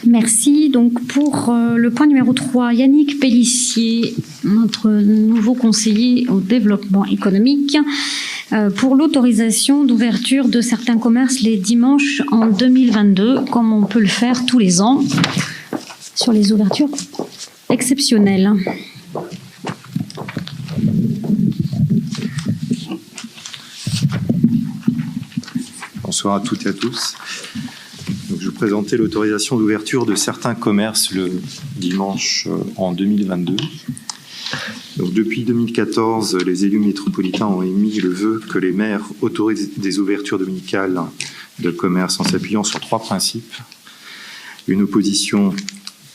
Merci. Donc pour le point numéro 3, Yannick Pellissier, notre nouveau conseiller au développement économique, pour l'autorisation d'ouverture de certains commerces les dimanches en 2022, comme on peut le faire tous les ans, sur les ouvertures exceptionnelles. Bonsoir à toutes et à tous. Donc, je vais vous présenter l'autorisation d'ouverture de certains commerces le dimanche en 2022. Donc, depuis 2014, les élus métropolitains ont émis le vœu que les maires autorisent des ouvertures dominicales de commerce en s'appuyant sur 3 principes. Une opposition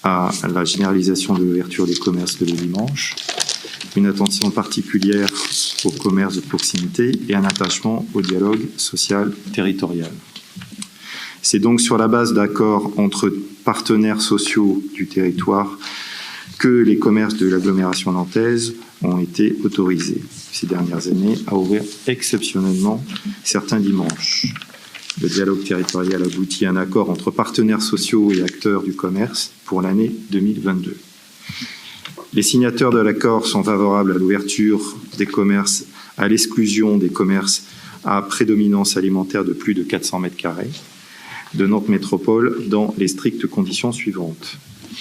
à la généralisation de l'ouverture des commerces le dimanche, une attention particulière au commerce de proximité et un attachement au dialogue social territorial. C'est donc sur la base d'accords entre partenaires sociaux du territoire que les commerces de l'agglomération nantaise ont été autorisés ces dernières années à ouvrir exceptionnellement certains dimanches. Le dialogue territorial aboutit à un accord entre partenaires sociaux et acteurs du commerce pour l'année 2022. Les signataires de l'accord sont favorables à l'ouverture des commerces à l'exclusion des commerces à prédominance alimentaire de plus de 400 m² de Nantes Métropole dans les strictes conditions suivantes.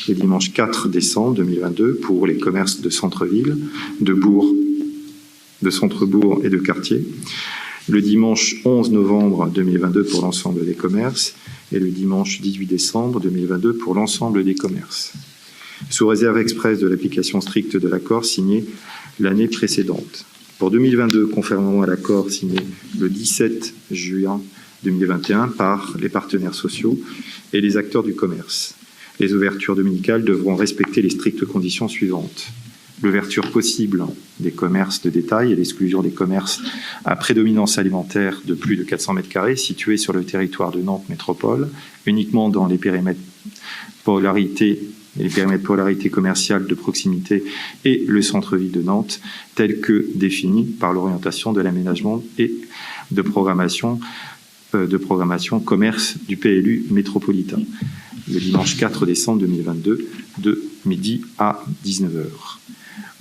Le dimanche 4 décembre 2022 pour les commerces de centre-ville, de centre-bourg et de quartier. Le dimanche 11 novembre 2022 pour l'ensemble des commerces et le dimanche 18 décembre 2022 pour l'ensemble des commerces. Sous réserve expresse de l'application stricte de l'accord signé l'année précédente. Pour 2022, conformément à l'accord signé le 17 juin 2021 par les partenaires sociaux et les acteurs du commerce. Les ouvertures dominicales devront respecter les strictes conditions suivantes. L'ouverture possible des commerces de détail et l'exclusion des commerces à prédominance alimentaire de plus de 400 m² situés sur le territoire de Nantes Métropole, uniquement dans les périmètres polarité commerciale de proximité et le centre-ville de Nantes, tels que définis par l'orientation de l'aménagement et de programmation commerce du PLU métropolitain, le dimanche 4 décembre 2022, de midi à 19h.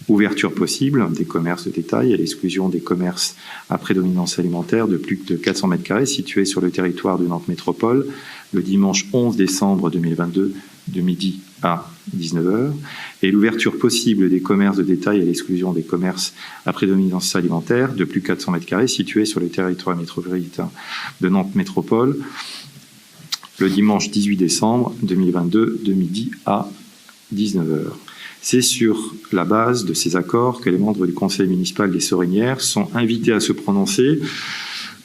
Ouverture possible des commerces de détail à l'exclusion des commerces à prédominance alimentaire de plus de 400 m² situés sur le territoire de Nantes Métropole, le dimanche 11 décembre 2022, de midi à 19h, et l'ouverture possible des commerces de détail à l'exclusion des commerces à prédominance alimentaire de plus de 400 m² situés sur le territoire métropolitain de Nantes Métropole, le dimanche 18 décembre 2022, de midi à 19h. C'est sur la base de ces accords que les membres du conseil municipal des Sorinières sont invités à se prononcer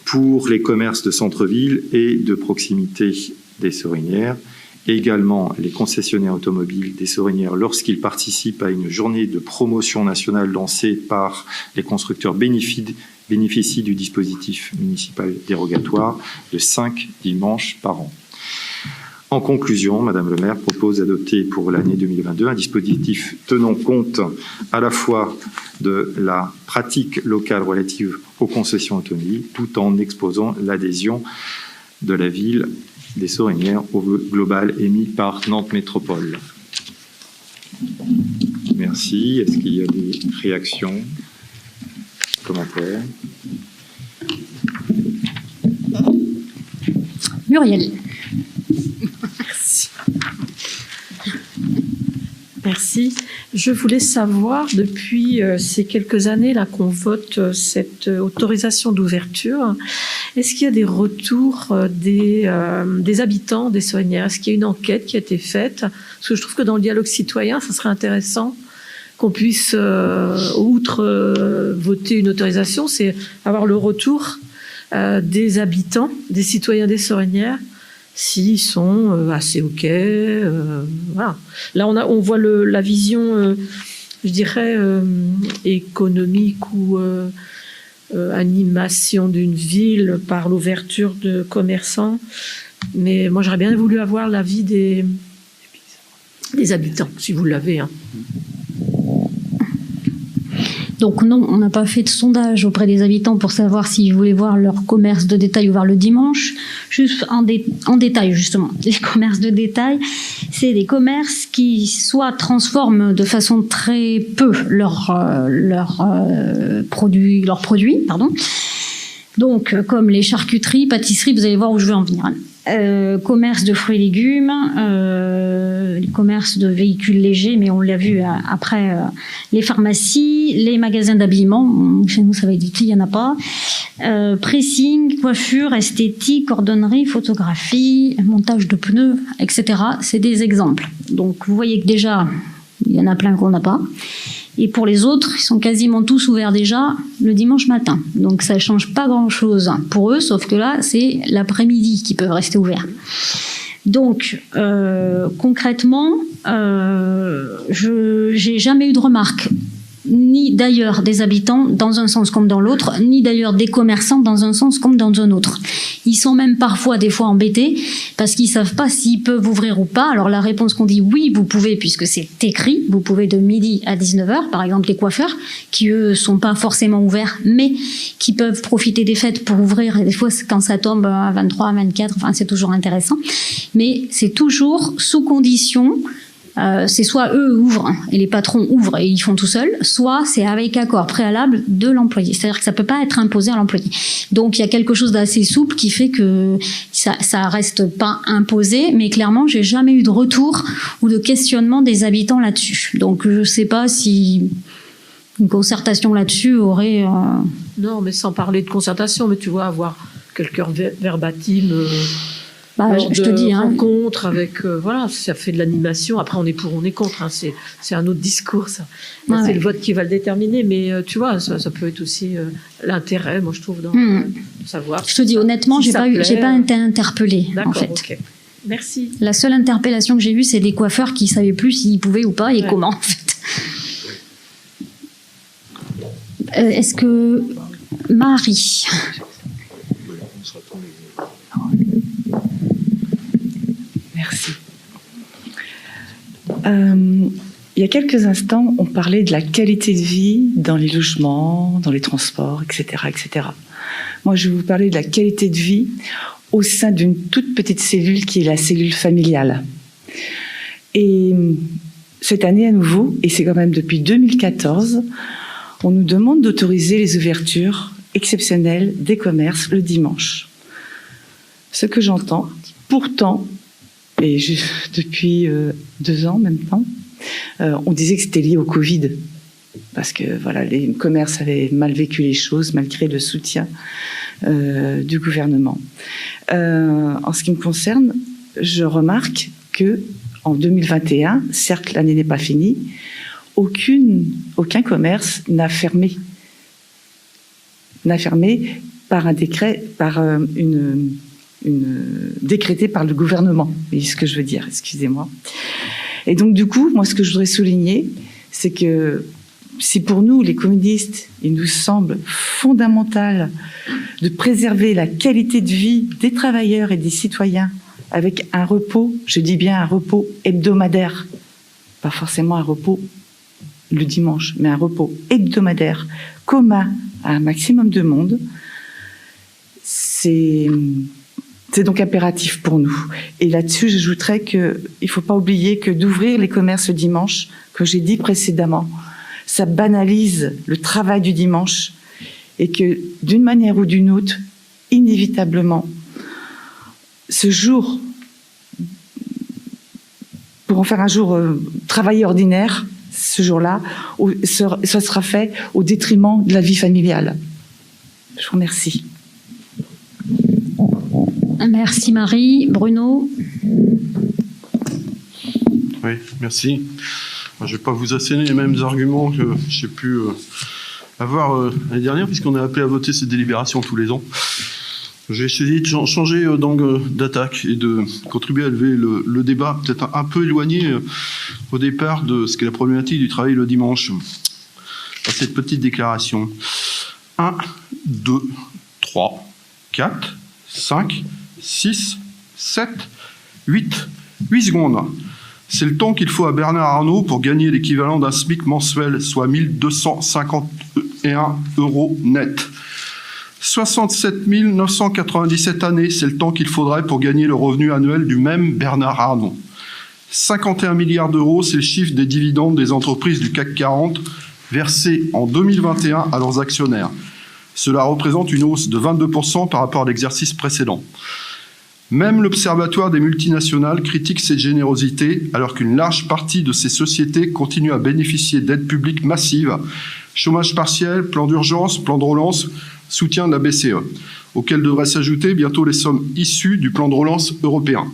pour les commerces de centre-ville et de proximité des Sorinières. Également, les concessionnaires automobiles des Sorinières, lorsqu'ils participent à une journée de promotion nationale lancée par les constructeurs, bénéficient du dispositif municipal dérogatoire de 5 dimanches par an. En conclusion, Madame le maire propose d'adopter pour l'année 2022 un dispositif tenant compte à la fois de la pratique locale relative aux concessions automobiles, tout en exposant l'adhésion de la ville des Sorinières au vœu global émis par Nantes Métropole. Merci. Est-ce qu'il y a des réactions, commentaires? Muriel. Merci. Je voulais savoir, depuis ces quelques années là qu'on vote cette autorisation d'ouverture, est-ce qu'il y a des retours des habitants des Sorinières? Est-ce qu'il y a une enquête qui a été faite? Parce que je trouve que dans le dialogue citoyen, ça serait intéressant qu'on puisse, outre voter une autorisation, c'est avoir le retour des habitants, des citoyens des Sorinières, s'ils sont assez OK. Voilà. Là, on voit la vision, je dirais, économique ou animation d'une ville par l'ouverture de commerçants. Mais moi, j'aurais bien voulu avoir l'avis des habitants, si vous l'avez. Hein. Donc non, on n'a pas fait de sondage auprès des habitants pour savoir s'ils voulaient voir leur commerce de détail ouvert le dimanche. Juste en détail, justement. Les commerces de détail, c'est des commerces qui soit transforment de façon très peu leurs produits. Donc, comme les charcuteries, pâtisseries, vous allez voir où je veux en venir. Commerce de fruits et légumes, commerce de véhicules légers, mais on l'a vu après, les pharmacies, les magasins d'habillement, chez nous ça va être dit, il n'y en a pas, pressing, coiffure, esthétique, cordonnerie, photographie, montage de pneus, etc. C'est des exemples. Donc vous voyez que déjà, il y en a plein qu'on n'a pas. Et pour les autres, ils sont quasiment tous ouverts déjà le dimanche matin. Donc ça ne change pas grand-chose pour eux, sauf que là, c'est l'après-midi qu'ils peuvent rester ouverts. Donc, concrètement, je n'ai jamais eu de remarques, ni d'ailleurs des habitants dans un sens comme dans l'autre, ni d'ailleurs des commerçants dans un sens comme dans un autre. Ils sont même parfois, des fois, embêtés parce qu'ils ne savent pas s'ils peuvent ouvrir ou pas. Alors la réponse qu'on dit oui, vous pouvez, puisque c'est écrit, vous pouvez de midi à 19h, par exemple les coiffeurs, qui eux sont pas forcément ouverts, mais qui peuvent profiter des fêtes pour ouvrir, et des fois quand ça tombe à 23, à 24, enfin c'est toujours intéressant. Mais c'est toujours sous condition. C'est soit eux ouvrent et les patrons ouvrent et ils font tout seuls, soit c'est avec accord préalable de l'employé. C'est-à-dire que ça peut pas être imposé à l'employé. Donc il y a quelque chose d'assez souple qui fait que ça reste pas imposé, mais clairement j'ai jamais eu de retour ou de questionnement des habitants là-dessus. Donc je sais pas si une concertation là-dessus aurait... Non, mais sans parler de concertation, mais tu vois, avoir quelques verbatim... je te dis, rencontre avec voilà, ça fait de l'animation. Après, on est pour, on est contre. Hein, c'est un autre discours. Ça. Là, c'est le vote qui va le déterminer. Mais tu vois, ça peut être aussi l'intérêt, moi je trouve, de savoir. Je te dis honnêtement, j'ai pas été interpellée. D'accord, en fait. Ok. Merci. La seule interpellation que j'ai eue, c'est des coiffeurs qui savaient plus s'ils pouvaient ou pas et comment. En fait. Est-ce que Marie? Merci. Il y a quelques instants, on parlait de la qualité de vie dans les logements, dans les transports, etc., etc. Moi, je vais vous parler de la qualité de vie au sein d'une toute petite cellule qui est la cellule familiale. Et cette année à nouveau, et c'est quand même depuis 2014, on nous demande d'autoriser les ouvertures exceptionnelles des commerces le dimanche. Ce que j'entends, pourtant, et depuis 2 ans maintenant, on disait que c'était lié au Covid, parce que voilà, les commerces avaient mal vécu les choses malgré le soutien du gouvernement. En ce qui me concerne, je remarque que en 2021, certes l'année n'est pas finie, aucun commerce n'a fermé par un décret, décrété par le gouvernement. Vous voyez ce que je veux dire, excusez-moi. Et donc du coup, moi ce que je voudrais souligner, c'est que si pour nous, les communistes, il nous semble fondamental de préserver la qualité de vie des travailleurs et des citoyens avec un repos, je dis bien un repos hebdomadaire, pas forcément un repos le dimanche, mais un repos hebdomadaire commun à un maximum de monde, c'est donc impératif pour nous. Et là-dessus, j'ajouterais qu'il ne faut pas oublier que d'ouvrir les commerces le dimanche, comme j'ai dit précédemment, ça banalise le travail du dimanche et que d'une manière ou d'une autre, inévitablement, ce jour, pour en faire un jour travail ordinaire, ce jour-là, ça sera fait au détriment de la vie familiale. Je vous remercie. Merci Marie. Bruno? Oui, merci. Je ne vais pas vous asséner les mêmes arguments que j'ai pu avoir l'année dernière, puisqu'on est appelé à voter ces délibérations tous les ans. J'ai essayé de changer d'angle d'attaque et de contribuer à élever le débat, peut-être un peu éloigné au départ de ce qu'est la problématique du travail le dimanche. À cette petite déclaration. 1, 2, 3, 4, 5, 6, 7, 8 secondes. C'est le temps qu'il faut à Bernard Arnault pour gagner l'équivalent d'un SMIC mensuel, soit 1 251 € net. 67 997 années, c'est le temps qu'il faudrait pour gagner le revenu annuel du même Bernard Arnault. 51 milliards d'euros, c'est le chiffre des dividendes des entreprises du CAC 40 versés en 2021 à leurs actionnaires. Cela représente une hausse de 22% par rapport à l'exercice précédent. Même l'Observatoire des multinationales critique cette générosité, alors qu'une large partie de ces sociétés continue à bénéficier d'aides publiques massives, chômage partiel, plan d'urgence, plan de relance, soutien de la BCE, auquel devraient s'ajouter bientôt les sommes issues du plan de relance européen.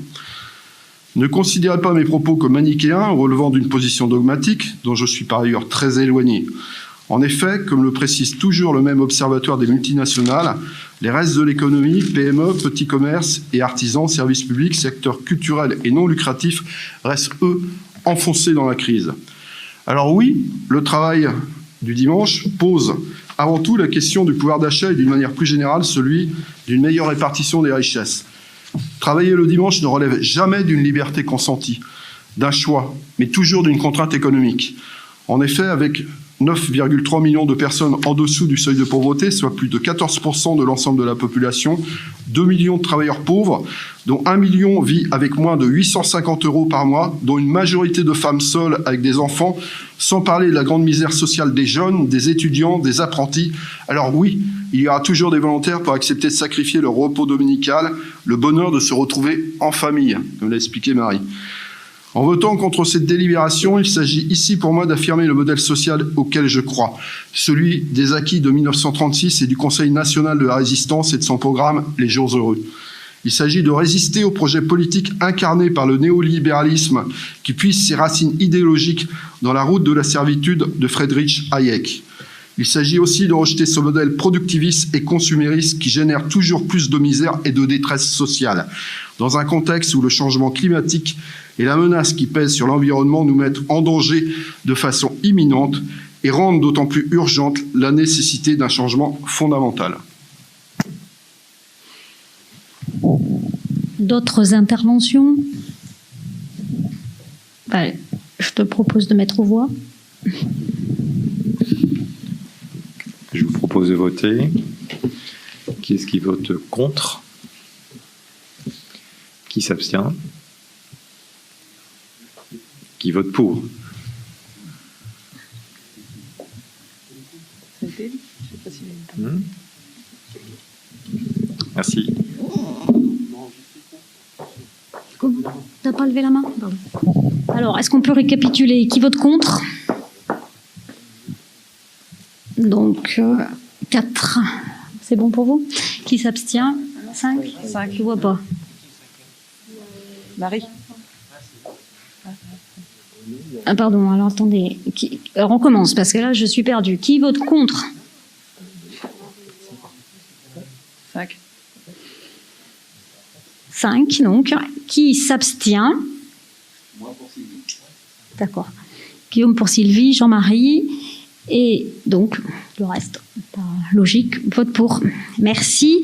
Ne considérez pas mes propos comme manichéens ou relevant d'une position dogmatique, dont je suis par ailleurs très éloigné. En effet, comme le précise toujours le même Observatoire des multinationales, les restes de l'économie, PME, petits commerces et artisans, services publics, secteurs culturels et non lucratifs, restent, eux, enfoncés dans la crise. Alors oui, le travail du dimanche pose avant tout la question du pouvoir d'achat et d'une manière plus générale celui d'une meilleure répartition des richesses. Travailler le dimanche ne relève jamais d'une liberté consentie, d'un choix, mais toujours d'une contrainte économique. En effet, avec 9,3 millions de personnes en dessous du seuil de pauvreté, soit plus de 14% de l'ensemble de la population, 2 millions de travailleurs pauvres, dont 1 million vit avec moins de 850 € par mois, dont une majorité de femmes seules avec des enfants, sans parler de la grande misère sociale des jeunes, des étudiants, des apprentis. Alors oui, il y aura toujours des volontaires pour accepter de sacrifier leur repos dominical, le bonheur de se retrouver en famille, comme l'a expliqué Marie. En votant contre cette délibération, il s'agit ici pour moi d'affirmer le modèle social auquel je crois, celui des acquis de 1936 et du Conseil national de la résistance et de son programme « Les jours heureux ». Il s'agit de résister au projet politique incarné par le néolibéralisme qui puise ses racines idéologiques dans la route de la servitude de Friedrich Hayek. Il s'agit aussi de rejeter ce modèle productiviste et consumériste qui génère toujours plus de misère et de détresse sociale, dans un contexte où le changement climatique et la menace qui pèse sur l'environnement nous mettent en danger de façon imminente et rendent d'autant plus urgente la nécessité d'un changement fondamental. D'autres interventions? Je te propose de mettre aux voix. Je vous propose de voter. Qui est-ce qui vote contre? Qui s'abstient? Qui vote pour? Merci. T'as pas levé la main? Pardon. Alors, est-ce qu'on peut récapituler? Qui vote contre? Donc, 4. C'est bon pour vous? Qui s'abstient? 5. Je ne vois pas. Marie. Ah, pardon, alors attendez. Alors, on recommence, parce que là, je suis perdue. Qui vote contre? 5. 5, donc. Qui s'abstient? Moi pour Sylvie. D'accord. Guillaume pour Sylvie, Jean-Marie. Et donc, le reste, pas logique, vote pour. Merci.